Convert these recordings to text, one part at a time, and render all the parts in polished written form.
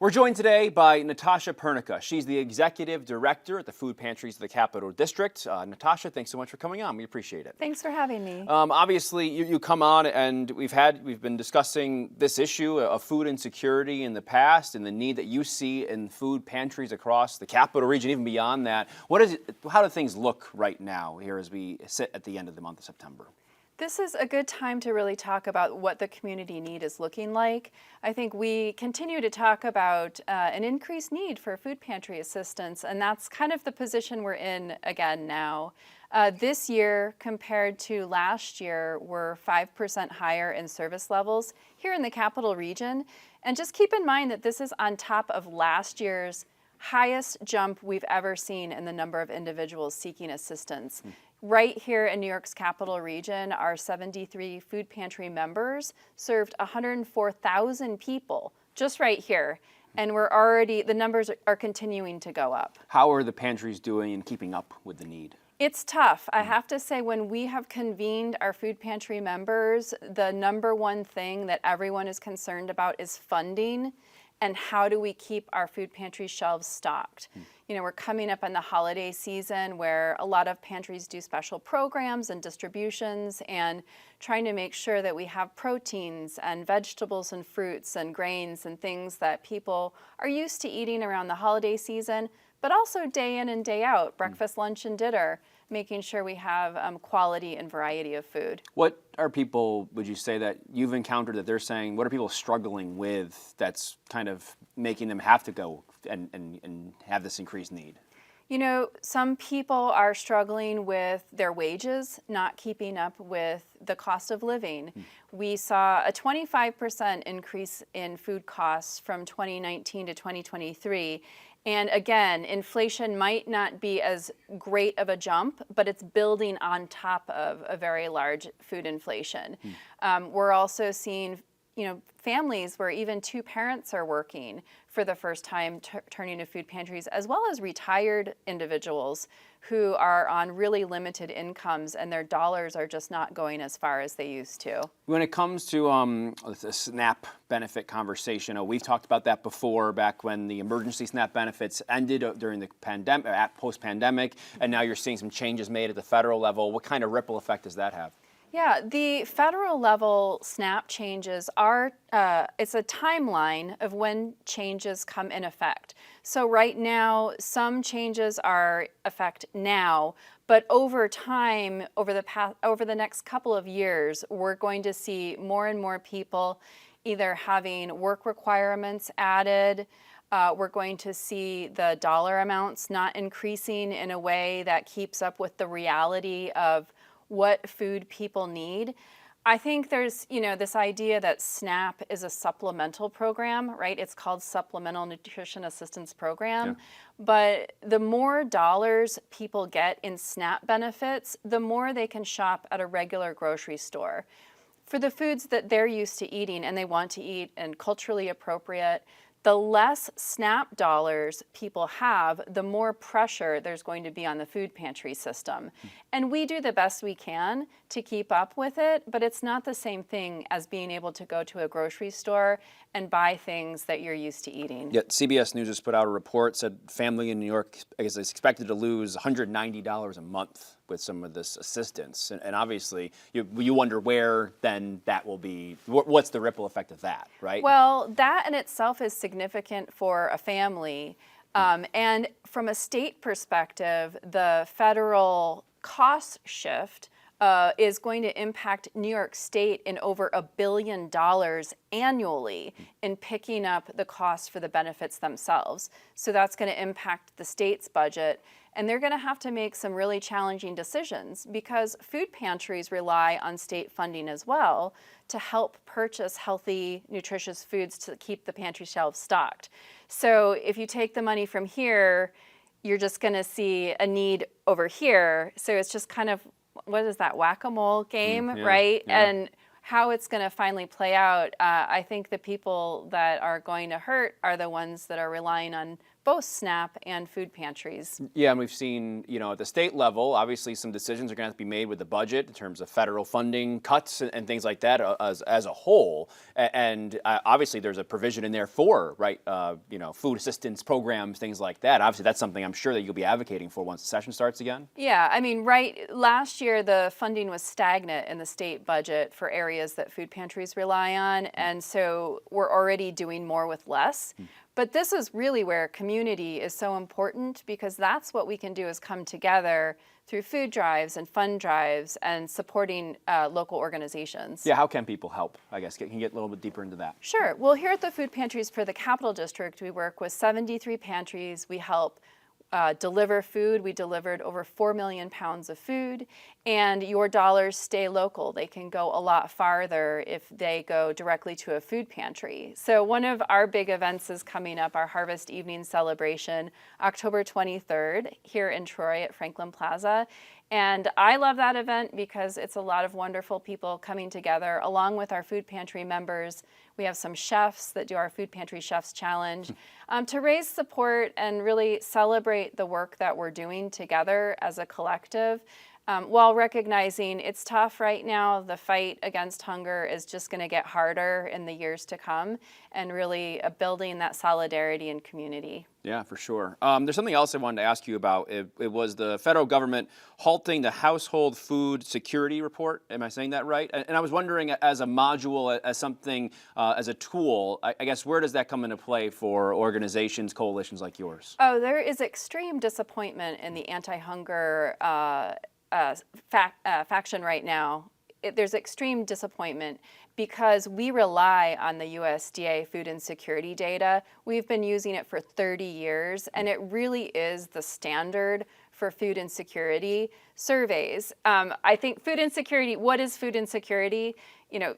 We're joined today by Natasha Pernicka. She's the Executive Director at the Food Pantries of the Capital District. Natasha, thanks so much for coming on. We appreciate it. Thanks for having me. Obviously, you come on and we've been discussing this issue of food insecurity in the past and the need that you see in food pantries across the Capital region, even beyond that. How do things look right now here as we sit at the end of the month of September? This is a good time to really talk about what the community need is looking like. I think we continue to talk about an increased need for food pantry assistance, and that's kind of the position we're in again now. This year, compared to last year, we're 5% higher in service levels here in the Capital Region. And just keep in mind that this is on top of last year's highest jump we've ever seen in the number of individuals seeking assistance. Right here in New York's Capital Region, our 73 food pantry members served 104,000 people just right here. And the numbers are continuing to go up. How are the pantries doing in keeping up with the need? It's tough. I have to say, when we have convened our food pantry members, the number one thing that everyone is concerned about is funding and how do we keep our food pantry shelves stocked. You know, we're coming up on the holiday season where a lot of pantries do special programs and distributions and trying to make sure that we have proteins and vegetables and fruits and grains and things that people are used to eating around the holiday season, but also day in and day out, breakfast, lunch, and dinner, making sure we have quality and variety of food. What are people, would you say, that you've encountered that they're saying, what are people struggling with that's kind of making them have to go and have this increased need? You know, some people are struggling with their wages, not keeping up with the cost of living. We saw a 25% increase in food costs from 2019 to 2023. And again, inflation might not be as great of a jump, but it's building on top of a very large food inflation. We're also seeing, families where even two parents are working for the first time turning to food pantries, as well as retired individuals who are on really limited incomes and their dollars are just not going as far as they used to. When it comes to the SNAP benefit conversation, we've talked about that before, back when the emergency SNAP benefits ended during the pandemic, post-pandemic, and now you're seeing some changes made at the federal level. What kind of ripple effect does that have? Yeah, the federal level SNAP changes are, it's a timeline of when changes come in effect. So right now, some changes are effect now, but over time, over the next couple of years, we're going to see more and more people either having work requirements added. We're going to see the dollar amounts not increasing in a way that keeps up with the reality of what food people need. I think there's, this idea that SNAP is a supplemental program, right? It's called Supplemental Nutrition Assistance Program. Yeah. But the more dollars people get in SNAP benefits, the more they can shop at a regular grocery store for the foods that they're used to eating and they want to eat and culturally appropriate. The less SNAP dollars people have, the more pressure there's going to be on the food pantry system. And we do the best we can to keep up with it, but it's not the same thing as being able to go to a grocery store and buy things that you're used to eating. Yet CBS News just put out a report, said family in New York is expected to lose $190 a month with some of this assistance. And obviously, you wonder where then that will be, what's the ripple effect of that, right? Well, that in itself is significant for a family. And from a state perspective, the federal cost shift is going to impact New York State in over $1 billion annually in picking up the costs for the benefits themselves. So that's going to impact the state's budget. And they're going to have to make some really challenging decisions because food pantries rely on state funding as well to help purchase healthy, nutritious foods to keep the pantry shelves stocked. So if you take the money from here, you're just going to see a need over here. So it's just kind of, what is that, whack-a-mole game, right? Yeah. And how it's going to finally play out, I think the people that are going to hurt are the ones that are relying on both SNAP and food pantries. Yeah, and we've seen, at the state level, obviously some decisions are going to have to be made with the budget in terms of federal funding cuts and things like that as a whole. And obviously there's a provision in there for, right, food assistance programs, things like that. Obviously that's something I'm sure that you'll be advocating for once the session starts again. Yeah, I mean, last year the funding was stagnant in the state budget for areas that food pantries rely on, and so we're already doing more with less. But this is really where community is so important, because that's what we can do, is come together through food drives and fund drives and supporting local organizations. Yeah, how can people help? I guess can you get a little bit deeper into that? Sure. Well, here at the Food Pantries for the Capital District, we work with 73 pantries. We help deliver food. We delivered over 4 million pounds of food, and your dollars stay local. They can go a lot farther if they go directly to a food pantry. So one of our big events is coming up, our Harvest Evening Celebration, October 23rd, here in Troy at Franklin Plaza. And I love that event because it's a lot of wonderful people coming together along with our food pantry members. We have some chefs that do our Food Pantry Chefs Challenge to raise support and really celebrate the work that we're doing together as a collective, while recognizing it's tough right now. The fight against hunger is just going to get harder in the years to come, and really building that solidarity and community. Yeah, for sure. There's something else I wanted to ask you about. It was the federal government halting the household food security report. Am I saying that right? And I was wondering, as a module, as something, as a tool, I guess, where does that come into play for organizations, coalitions like yours? Oh, there is extreme disappointment in the anti-hunger faction right now. There's extreme disappointment because we rely on the USDA food insecurity data. We've been using it for 30 years, and it really is the standard for food insecurity surveys. I think food insecurity, what is food insecurity?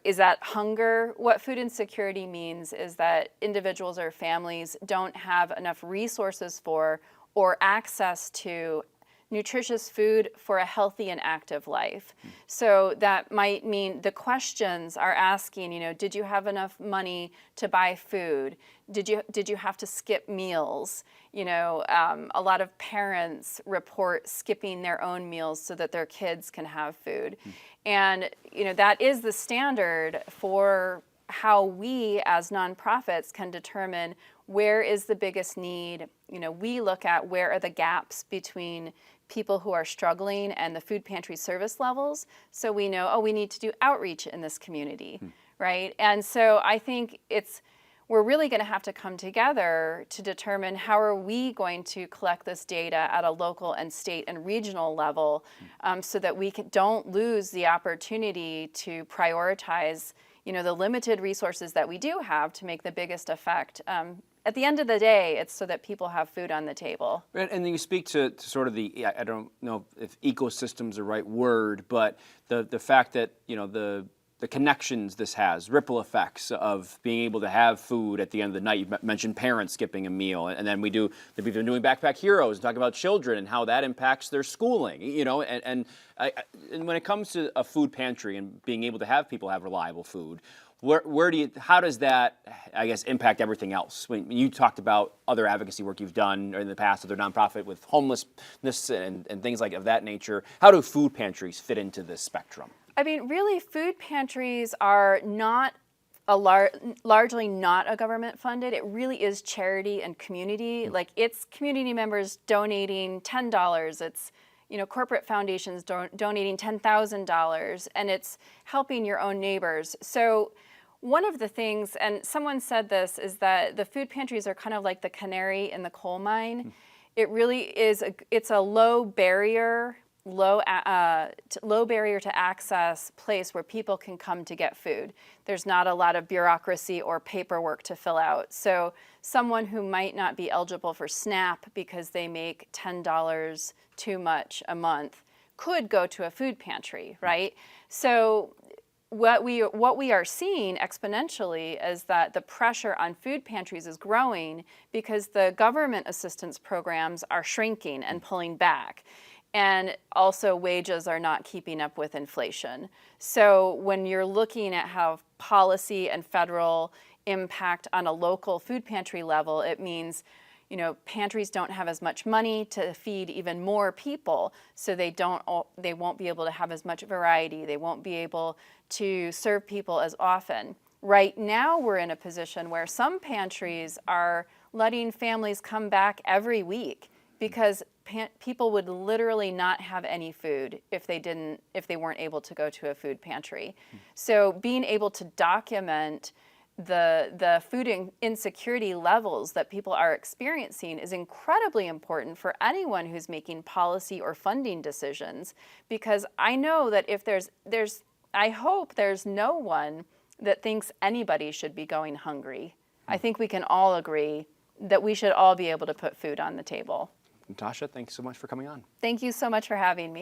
Is that hunger? What food insecurity means is that individuals or families don't have enough resources for or access to nutritious food for a healthy and active life. So that might mean the questions are asking, did you have enough money to buy food? Did you have to skip meals? A lot of parents report skipping their own meals so that their kids can have food. And, that is the standard for how we as nonprofits can determine where is the biggest need. We look at where are the gaps between people who are struggling and the food pantry service levels. So we know, we need to do outreach in this community, right? And so I think we're really going to have to come together to determine how are we going to collect this data at a local and state and regional level, so that we don't lose the opportunity to prioritize the limited resources that we do have to make the biggest effect. At the end of the day, it's so that people have food on the table. And then you speak to sort of I don't know if ecosystem is the right word, but the fact that, the connections this has, ripple effects of being able to have food at the end of the night. You mentioned parents skipping a meal, and then we've been doing Backpack Heroes and talking about children and how that impacts their schooling, and when it comes to a food pantry and being able to have people have reliable food, how does that, I guess, impact everything else? When you talked about other advocacy work you've done in the past, other nonprofit with homelessness and things like of that nature, how do food pantries fit into this spectrum? I mean, really, food pantries are not largely not a government funded. It really is charity and community. Like, it's community members donating $10. It's corporate foundations donating $10,000, and it's helping your own neighbors. So one of the things, and someone said this, is that the food pantries are kind of like the canary in the coal mine. It really is. It's a low barrier to access place where people can come to get food. There's not a lot of bureaucracy or paperwork to fill out. So someone who might not be eligible for SNAP because they make $10 too much a month could go to a food pantry, right? So what we are seeing exponentially is that the pressure on food pantries is growing because the government assistance programs are shrinking and pulling back. And also wages are not keeping up with inflation. So when you're looking at how policy and federal impact on a local food pantry level, it means, pantries don't have as much money to feed even more people, so they won't be able to have as much variety. They won't be able to serve people as often. Right now, we're in a position where some pantries are letting families come back every week because people would literally not have any food if they weren't able to go to a food pantry. So being able to document the food insecurity levels that people are experiencing is incredibly important for anyone who's making policy or funding decisions, because I know that if I hope there's no one that thinks anybody should be going hungry. I think we can all agree that we should all be able to put food on the table. Natasha, thanks so much for coming on. Thank you so much for having me.